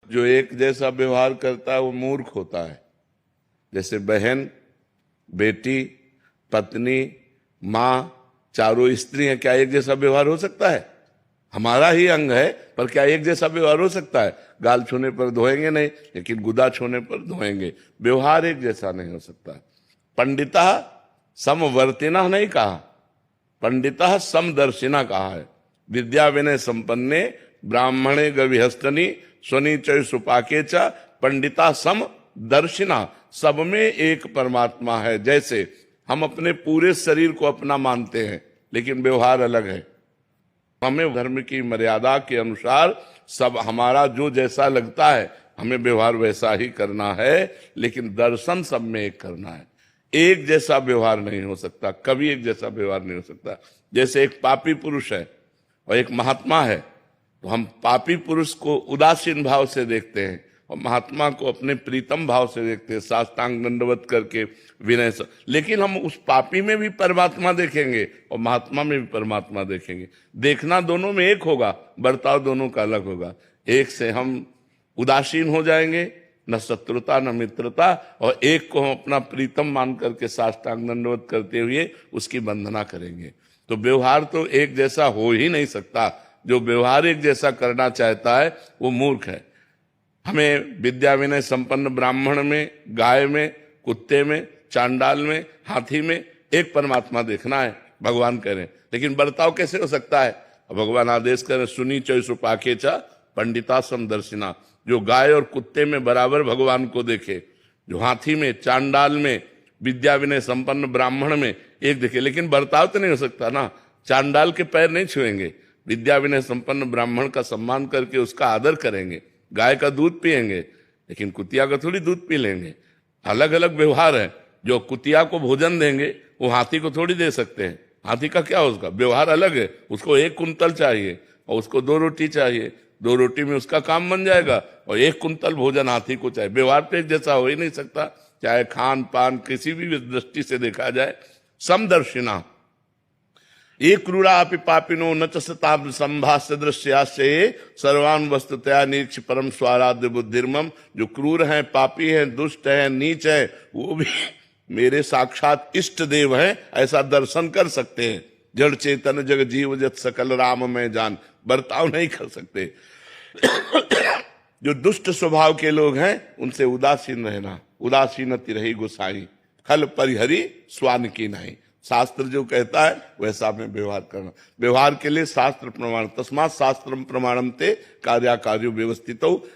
जो एक जैसा व्यवहार करता है वो मूर्ख होता है। जैसे बहन, बेटी, पत्नी, माँ, चारों स्त्री हैं, क्या एक जैसा व्यवहार हो सकता है? हमारा ही अंग है, पर क्या एक जैसा व्यवहार हो सकता है? गाल छूने पर धोएंगे नहीं, लेकिन गुदा छूने पर धोएंगे। व्यवहार एक जैसा नहीं हो सकता। पंडिता समवर्तिना नहीं कहा, पंडिता समदर्शिना कहा है। विद्या विनय संपन्ने ब्राह्मणे गविहस्तनी स्वनीचय सुपाके च पंडिता समदर्शिना। सब में एक परमात्मा है। जैसे हम अपने पूरे शरीर को अपना मानते हैं, लेकिन व्यवहार अलग है। हमें धर्म की मर्यादा के अनुसार सब हमारा जो जैसा लगता है हमें व्यवहार वैसा ही करना है, लेकिन दर्शन सब में एक करना है। एक जैसा व्यवहार नहीं हो सकता, कभी एक जैसा व्यवहार नहीं हो सकता। जैसे एक पापी पुरुष है और एक महात्मा है, तो हम पापी पुरुष को उदासीन भाव से देखते हैं और महात्मा को अपने प्रीतम भाव से देखते हैं, साष्टांग दंडवत करके विनय से। लेकिन हम उस पापी में भी परमात्मा देखेंगे और महात्मा में भी परमात्मा देखेंगे। देखना दोनों में एक होगा, बर्ताव दोनों का अलग होगा। एक से हम उदासीन हो जाएंगे, न शत्रुता न मित्रता, और एक को हम अपना प्रीतम मान करके साष्टांग दंडवत करते हुए उसकी वंदना करेंगे। तो व्यवहार तो एक जैसा हो ही नहीं सकता। जो व्यवहार एक जैसा करना चाहता है वो मूर्ख है। हमें विद्या विनय संपन्न ब्राह्मण में, गाय में, कुत्ते में, चांडाल में, हाथी में एक परमात्मा देखना है, भगवान कह रहे हैं। लेकिन बर्ताव कैसे हो सकता है? भगवान आदेश करें, सुनी चय सुपाके चा पंडिता समदर्शिना। जो गाय और कुत्ते में बराबर भगवान को देखे, जो हाथी में, चांडाल में, विद्या विनय संपन्न ब्राह्मण में एक देखे। लेकिन बर्ताव तो नहीं हो सकता ना। चांडाल के पैर नहीं छुएंगे, विद्या विनय संपन्न ब्राह्मण का सम्मान करके उसका आदर करेंगे, गाय का दूध पिएंगे, लेकिन कुतिया का थोड़ी दूध पी लेंगे। अलग अलग व्यवहार है। जो कुतिया को भोजन देंगे वो हाथी को थोड़ी दे सकते हैं। हाथी का क्या, उसका व्यवहार अलग है। उसको 1 कुंतल चाहिए और उसको 2 रोटी चाहिए। 2 रोटी में उसका काम बन जाएगा और 1 कुंतल भोजन हाथी को चाहिए। व्यवहार तो एक जैसा हो ही नहीं सकता, चाहे खान पान किसी भी दृष्टि से देखा जाए। समदर्शिना ये क्रूरापि पापिनो न च सताम संभाष्य दृश्याश्चे सर्वान वस्तुतया निरीक्ष परम स्वाराध्य बुद्धिर्मम। जो क्रूर हैं, पापी हैं, दुष्ट हैं, नीच हैं, वो भी मेरे साक्षात इष्ट देव हैं, ऐसा दर्शन कर सकते हैं। जड़ चेतन जग जीव जत सकल राम में जान। बर्ताव नहीं कर सकते। जो दुष्ट स्वभाव के लोग हैं उनसे उदासीन रहना। उदासीनति रही गोसाई, खल परिहरी स्वान की नहीं। शास्त्र जो कहता है वैसा हमें व्यवहार करना। व्यवहार के लिए शास्त्र प्रमाण, तस्मात् शास्त्रम प्रमाणम ते कार्याकार्यो व्यवस्थितो।